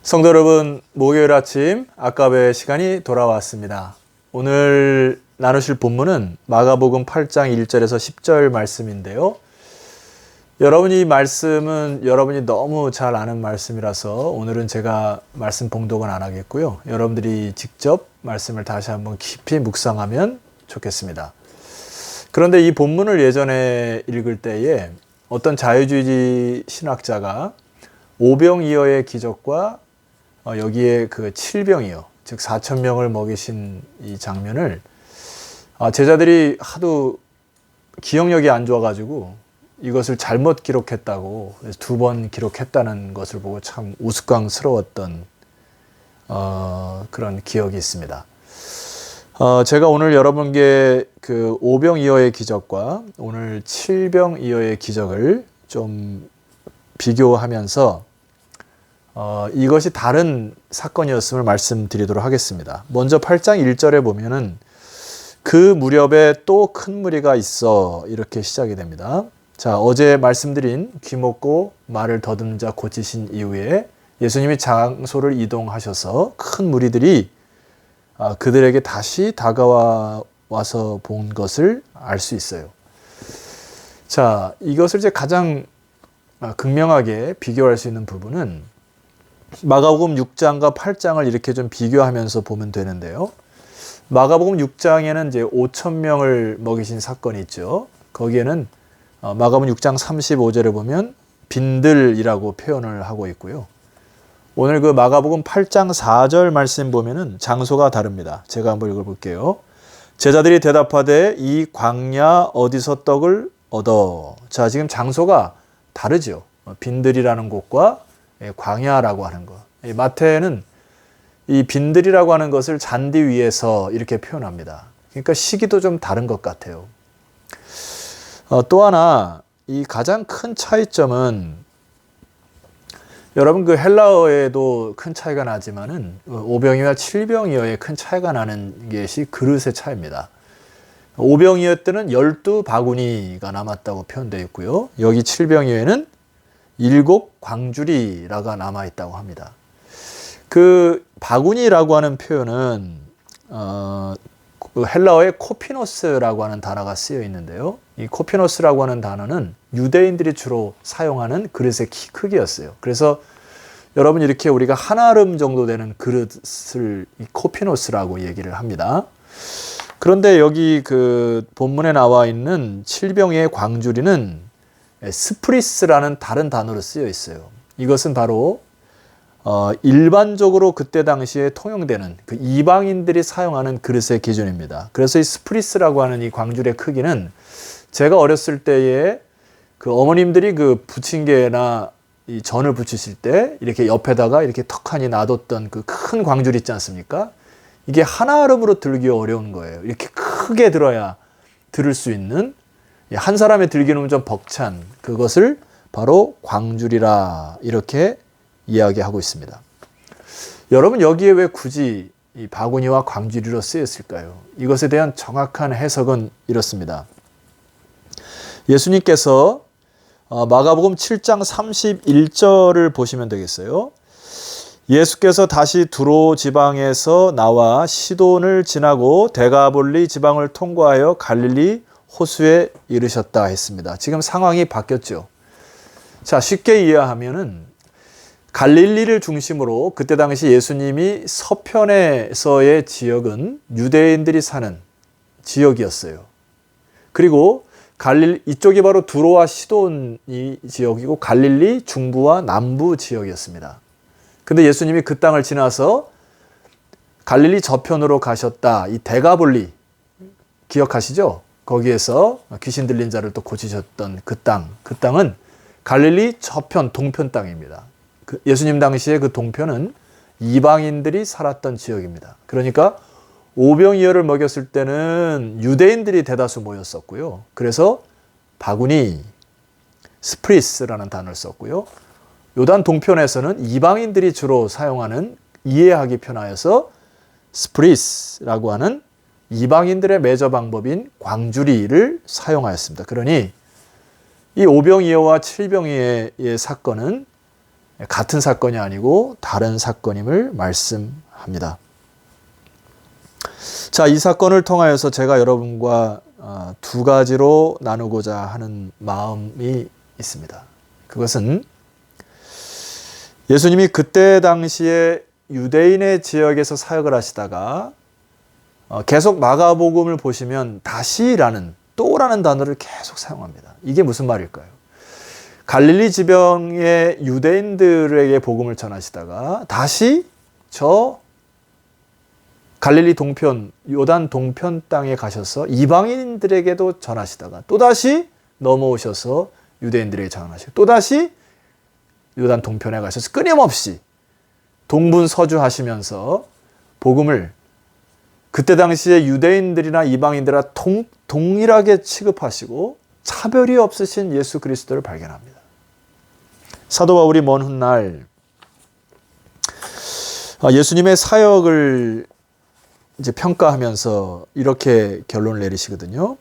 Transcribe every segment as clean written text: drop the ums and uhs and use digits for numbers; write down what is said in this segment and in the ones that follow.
성도 여러분, 목요일 아침 아까베 시간이 돌아왔습니다. 오늘 나누실 본문은 마가복음 8장 1절에서 10절 말씀인데요. 이 말씀은 여러분이 너무 잘 아는 말씀이라서 오늘은 제가 말씀 봉독은 안 하겠고요. 여러분들이 직접 말씀을 다시 한번 깊이 묵상하면 좋겠습니다. 그런데 이 본문을 예전에 읽을 때에 어떤 자유주의 신학자가 오병이어의 기적과 여기에 그 칠병이어, 즉 4,000명을 먹이신 이 장면을 제자들이 하도 기억력이 안 좋아가지고 이것을 잘못 기록했다고 두 번 기록했다는 것을 보고 참 우스꽝스러웠던 그런 기억이 있습니다. 제가 오늘 여러분께 그 오병이어의 기적과 오늘 칠병이어의 기적을 좀 비교하면서 이것이 다른 사건이었음을 말씀드리도록 하겠습니다. 먼저 8장 1절에 보면은 그 무렵에 또 큰 무리가 있어 이렇게 시작이 됩니다. 자, 어제 말씀드린 귀 먹고 말을 더듬는 자 고치신 이후에 예수님이 장소를 이동하셔서 큰 무리들이 그들에게 다시 다가와서 본 것을 알 수 있어요. 자, 이것을 이제 가장 극명하게 비교할 수 있는 부분은 마가복음 6장과 8장을 이렇게 좀 비교하면서 보면 되는데요. 마가복음 6장에는 이제 5,000명을 먹이신 사건이 있죠. 거기에는 마가복음 6장 35절에 보면 빈들이라고 표현을 하고 있고요. 오늘 그 마가복음 8장 4절 말씀 보면은 장소가 다릅니다. 제가 한번 읽어볼게요. 제자들이 대답하되 이 광야 어디서 떡을 얻어. 자, 지금 장소가 다르죠. 빈들이라는 곳과 광야라고 하는 것. 마태는 이 빈들이라고 하는 것을 잔디 위에서 이렇게 표현합니다. 그러니까 시기도 좀 다른 것 같아요. 또 하나 이 가장 큰 차이점은 여러분 그 헬라어에도 큰 차이가 나지만은 오병이어와 칠병이어에 큰 차이가 나는 것이 그릇의 차이입니다. 오병이어 때는 12바구니가 남았다고 표현되어 있고요. 여기 칠병이어에는 7 광주리라가 남아있다고 합니다. 그 바구니라고 하는 표현은 그 헬라어에 코피노스라고 하는 단어가 쓰여 있는데요. 이 코피노스라고 하는 단어는 유대인들이 주로 사용하는 그릇의 키 크기였어요. 그래서 여러분 이렇게 우리가 한 아름 정도 되는 그릇을 이 코피노스라고 얘기를 합니다. 그런데 여기 그 본문에 나와 있는 칠병의 광주리는 스프리스라는 다른 단어로 쓰여 있어요. 이것은 바로 일반적으로 그때 당시에 통용되는 그 이방인들이 사용하는 그릇의 기준입니다. 그래서 이 스프리스라고 하는 이 광주리의 크기는 제가 어렸을 때에 그 어머님들이 그 부침개나 이 전을 부치실 때 이렇게 옆에다가 이렇게 턱하니 놔뒀던 그 큰 광주리 있지 않습니까? 이게 하나름으로 들기 어려운 거예요. 이렇게 크게 들어야 들을 수 있는, 한 사람의 들기는 좀 벅찬 그것을 바로 광주리라 이렇게 이야기하고 있습니다. 여러분 여기에 왜 굳이 이 바구니와 광주리로 쓰였을까요? 이것에 대한 정확한 해석은 이렇습니다. 예수님께서 마가복음 7장 31절을 보시면 되겠어요. 예수께서 다시 두로 지방에서 나와 시돈을 지나고 데가볼리 지방을 통과하여 갈릴리 호수에 이르셨다 했습니다. 지금 상황이 바뀌었죠. 자, 쉽게 이해하면은 갈릴리를 중심으로 그때 당시 예수님이 서편에서의 지역은 유대인들이 사는 지역이었어요. 그리고 이쪽이 바로 두로와 시돈이 지역이고 갈릴리 중부와 남부 지역이었습니다. 근데 예수님이 그 땅을 지나서 갈릴리 저편으로 가셨다. 이 데가볼리 기억하시죠? 거기에서 귀신 들린 자를 또 고치셨던 그 땅은 갈릴리 저편 동편 땅입니다. 예수님 당시에 그 동편은 이방인들이 살았던 지역입니다. 그러니까 오병이어를 먹였을 때는 유대인들이 대다수 모였었고요. 그래서 바구니, 스프리스라는 단어를 썼고요. 요단 동편에서는 이방인들이 주로 사용하는, 이해하기 편하여서 스프리스라고 하는 이방인들의 매저 방법인 광주리를 사용하였습니다. 그러니 이 오병이어와 칠병이어의 사건은 같은 사건이 아니고 다른 사건임을 말씀합니다. 자, 이 사건을 통하여서 제가 여러분과 두 가지로 나누고자 하는 마음이 있습니다. 그것은 예수님이 그때 당시에 유대인의 지역에서 사역을 하시다가 계속 마가복음을 보시면 다시라는 또라는 단어를 계속 사용합니다. 이게 무슨 말일까요? 갈릴리 지방의 유대인들에게 복음을 전하시다가 다시 저 갈릴리 동편, 요단 동편 땅에 가셔서 이방인들에게도 전하시다가 또다시 넘어오셔서 유대인들에게 전하시고 또다시 요단 동편에 가셔서 끊임없이 동분서주하시면서 복음을 그때 당시에 유대인들이나 이방인들과 동일하게 취급하시고 차별이 없으신 예수 그리스도를 발견합니다. 사도 바울이 먼 훗날 예수님의 사역을 이제 평가하면서 이렇게 결론을 내리시거든요.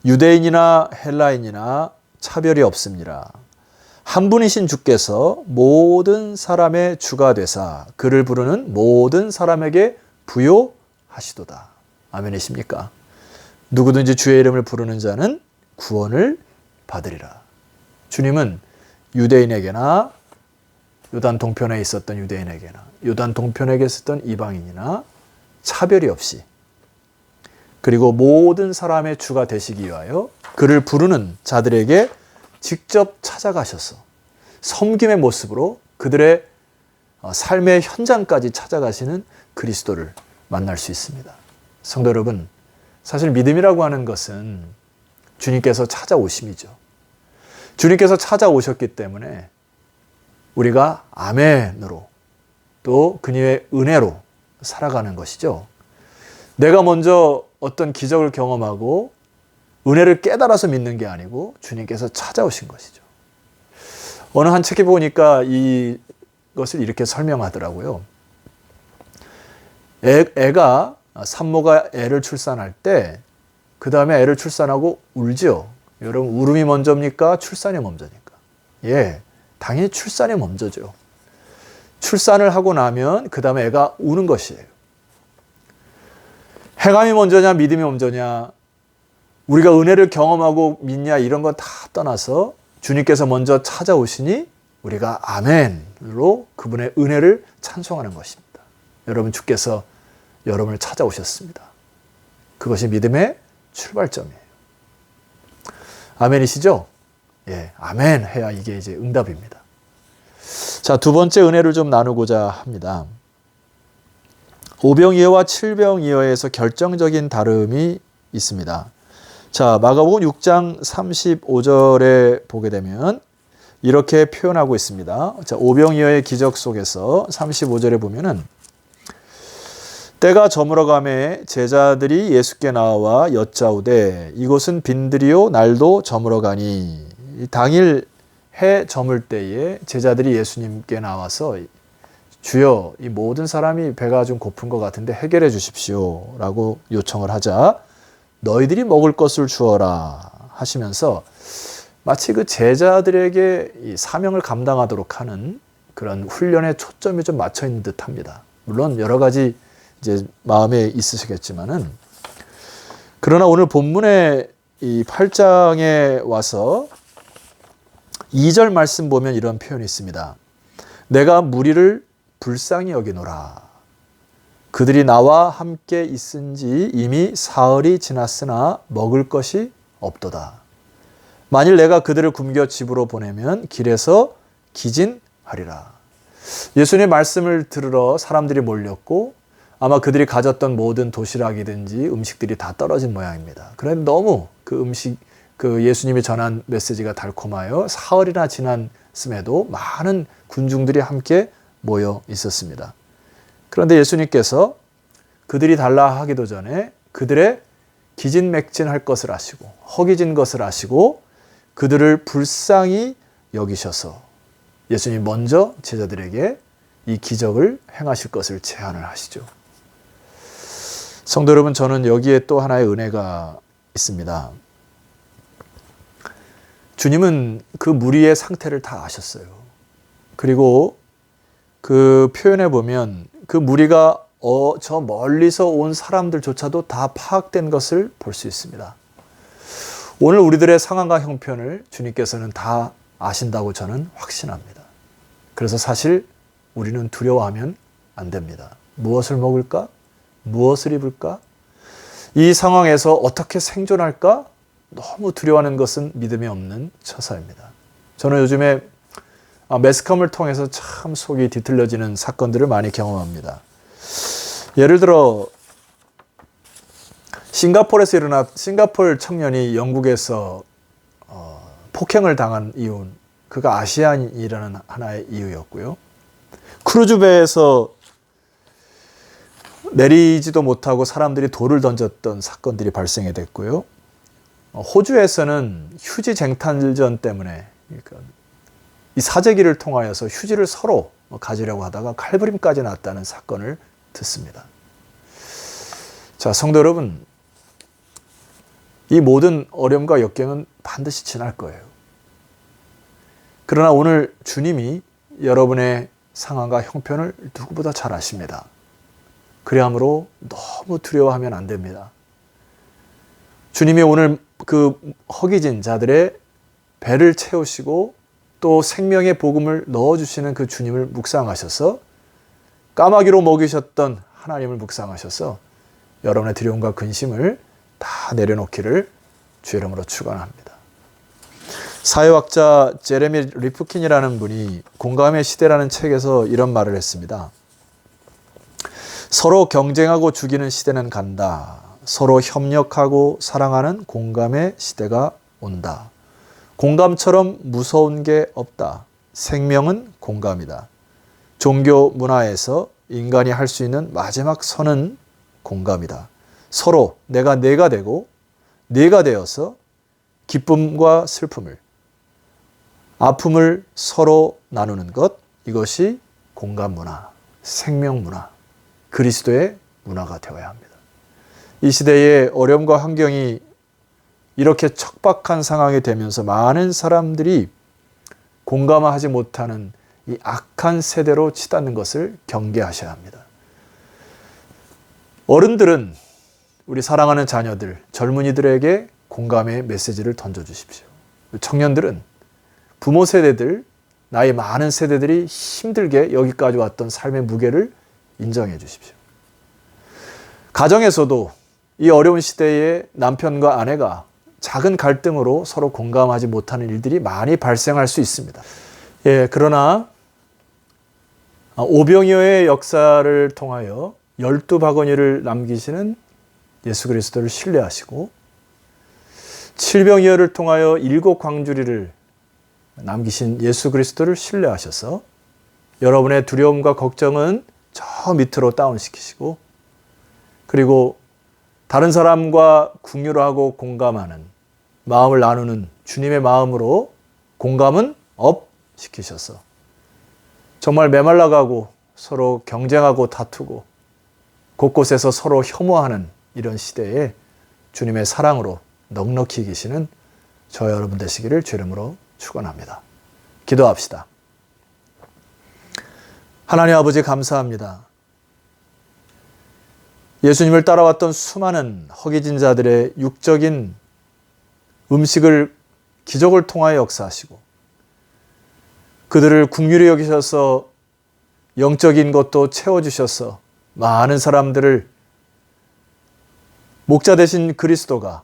유대인이나 헬라인이나 차별이 없습니다. 한 분이신 주께서 모든 사람의 주가 되사 그를 부르는 모든 사람에게 부요하시도다. 아멘이십니까? 누구든지 주의 이름을 부르는 자는 구원을 받으리라. 주님은 유대인에게나 요단 동편에 있었던 유대인에게나 요단 동편에 있었던 이방인이나 차별이 없이 그리고 모든 사람의 주가 되시기 위하여 그를 부르는 자들에게 직접 찾아가셔서 섬김의 모습으로 그들의 삶의 현장까지 찾아가시는 그리스도를 만날 수 있습니다. 성도 여러분, 사실 믿음이라고 하는 것은 주님께서 찾아오심이죠. 주님께서 찾아오셨기 때문에 우리가 아멘으로 또 그님의 은혜로 살아가는 것이죠. 내가 먼저 어떤 기적을 경험하고 은혜를 깨달아서 믿는 게 아니고 주님께서 찾아오신 것이죠. 어느 한 책에 보니까 이것을 이렇게 설명하더라고요. 애가 산모가 애를 출산할 때 그 다음에 애를 출산하고 울죠. 여러분 울음이 먼저입니까? 출산이 먼저입니까? 예, 당연히 출산이 먼저죠. 출산을 하고 나면 그 다음에 애가 우는 것이에요. 행함이 먼저냐 믿음이 먼저냐 우리가 은혜를 경험하고 믿냐 이런 건 다 떠나서 주님께서 먼저 찾아오시니 우리가 아멘으로 그분의 은혜를 찬송하는 것입니다. 여러분 주께서 여러분을 찾아오셨습니다. 그것이 믿음의 출발점이에요. 아멘이시죠? 예, 아멘 해야 이게 이제 응답입니다. 자, 두 번째 은혜를 좀 나누고자 합니다. 오병이어와 칠병이어에서 결정적인 다름이 있습니다. 자, 마가복음 6장 35절에 보게 되면 이렇게 표현하고 있습니다. 자, 오병이어의 기적 속에서 35절에 보면은 때가 저물어가매 제자들이 예수께 나와 여짜오되 이곳은 빈들이요 날도 저물어가니 당일 해 저물 때에 제자들이 예수님께 나와서 주여 이 모든 사람이 배가 좀 고픈 것 같은데 해결해 주십시오 라고 요청을 하자 너희들이 먹을 것을 주어라 하시면서 마치 그 제자들에게 이 사명을 감당하도록 하는 그런 훈련에 초점이 좀 맞춰 있는 듯 합니다. 물론 여러 가지 이제 마음에 있으시겠지만은 그러나 오늘 본문의 이 8장에 와서 2절 말씀 보면 이런 표현이 있습니다. 내가 무리를 불쌍히 여기노라. 그들이 나와 함께 있은지 이미 사흘이 지났으나 먹을 것이 없도다. 만일 내가 그들을 굶겨 집으로 보내면 길에서 기진하리라. 예수님의 말씀을 들으러 사람들이 몰렸고 아마 그들이 가졌던 모든 도시락이든지 음식들이 다 떨어진 모양입니다. 그런데 너무 그 예수님이 전한 메시지가 달콤하여 사흘이나 지났음에도 많은 군중들이 함께 모여 있었습니다. 그런데 예수님께서 그들이 달라 하기도 전에 그들의 기진맥진할 것을 아시고 허기진 것을 아시고 그들을 불쌍히 여기셔서 예수님 먼저 제자들에게 이 기적을 행하실 것을 제안을 하시죠. 성도 여러분, 저는 여기에 또 하나의 은혜가 있습니다. 주님은 그 무리의 상태를 다 아셨어요. 그리고 그 표현에 보면 그 무리가 저 멀리서 온 사람들조차도 다 파악된 것을 볼 수 있습니다. 오늘 우리들의 상황과 형편을 주님께서는 다 아신다고 저는 확신합니다. 그래서 사실 우리는 두려워하면 안 됩니다. 무엇을 먹을까? 무엇을 입을까? 이 상황에서 어떻게 생존할까? 너무 두려워하는 것은 믿음이 없는 처사입니다. 저는 요즘에 매스컴을 통해서 참 속이 뒤틀려지는 사건들을 많이 경험합니다. 예를 들어 싱가포르 청년이 영국에서 폭행을 당한 이유는 그가 아시안이라는 하나의 이유였고요. 크루즈배에서 내리지도 못하고 사람들이 돌을 던졌던 사건들이 발생이 됐고요. 호주에서는 휴지 쟁탈전 때문에 이 사재기를 통하여서 휴지를 서로 가지려고 하다가 칼부림까지 났다는 사건을 듣습니다. 자, 성도 여러분, 이 모든 어려움과 역경은 반드시 지날 거예요. 그러나 오늘 주님이 여러분의 상황과 형편을 누구보다 잘 아십니다. 그러므로 너무 두려워하면 안 됩니다. 주님이 오늘 그 허기진 자들의 배를 채우시고 또 생명의 복음을 넣어주시는 그 주님을 묵상하셔서 까마귀로 먹이셨던 하나님을 묵상하셔서 여러분의 두려움과 근심을 다 내려놓기를 주의 이름으로 축원합니다. 사회학자 제레미 리프킨이라는 분이 공감의 시대라는 책에서 이런 말을 했습니다. 서로 경쟁하고 죽이는 시대는 간다. 서로 협력하고 사랑하는 공감의 시대가 온다. 공감처럼 무서운 게 없다. 생명은 공감이다. 종교 문화에서 인간이 할 수 있는 마지막 선은 공감이다. 서로 내가 되고 네가 되어서 기쁨과 슬픔을, 아픔을 서로 나누는 것, 이것이 공감 문화, 생명 문화, 그리스도의 문화가 되어야 합니다. 이 시대의 어려움과 환경이 이렇게 척박한 상황이 되면서 많은 사람들이 공감하지 못하는 이 악한 세대로 치닫는 것을 경계하셔야 합니다. 어른들은 우리 사랑하는 자녀들, 젊은이들에게 공감의 메시지를 던져주십시오. 청년들은 부모 세대들, 나이 많은 세대들이 힘들게 여기까지 왔던 삶의 무게를 인정해 주십시오. 가정에서도 이 어려운 시대에 남편과 아내가 작은 갈등으로 서로 공감하지 못하는 일들이 많이 발생할 수 있습니다. 그러나 오병이어의 역사를 통하여 12바구니를 남기시는 예수 그리스도를 신뢰하시고 칠병이어를 통하여 7광주리를 남기신 예수 그리스도를 신뢰하셔서 여러분의 두려움과 걱정은 저 밑으로 다운시키시고 그리고 다른 사람과 궁유하고 공감하는 마음을 나누는 주님의 마음으로 공감은 업 시키셔서 정말 메말라가고 서로 경쟁하고 다투고 곳곳에서 서로 혐오하는 이런 시대에 주님의 사랑으로 넉넉히 계시는 저 여러분 되시기를 주 이름으로 축원합니다. 기도합시다. 하나님 아버지 감사합니다. 예수님을 따라왔던 수많은 허기진 자들의 육적인 음식을 기적을 통하여 역사하시고 그들을 긍휼히 여기셔서 영적인 것도 채워주셔서 많은 사람들을 목자 되신 그리스도가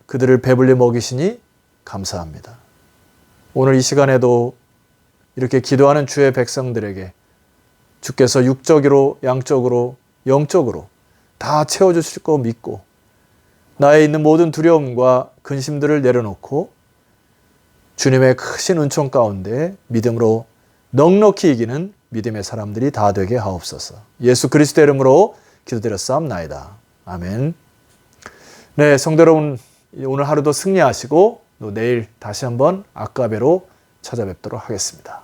그들을 배불리 먹이시니 감사합니다. 오늘 이 시간에도 이렇게 기도하는 주의 백성들에게 주께서 육적으로 양적으로 영적으로 다 채워주실 거 믿고 나에 있는 모든 두려움과 근심들을 내려놓고 주님의 크신 은총 가운데 믿음으로 넉넉히 이기는 믿음의 사람들이 다 되게 하옵소서. 예수 그리스도의 이름으로 기도드렸사옵나이다. 아멘. 네, 성도 여러분 오늘 하루도 승리하시고 또 내일 다시 한번 아까베로 찾아뵙도록 하겠습니다.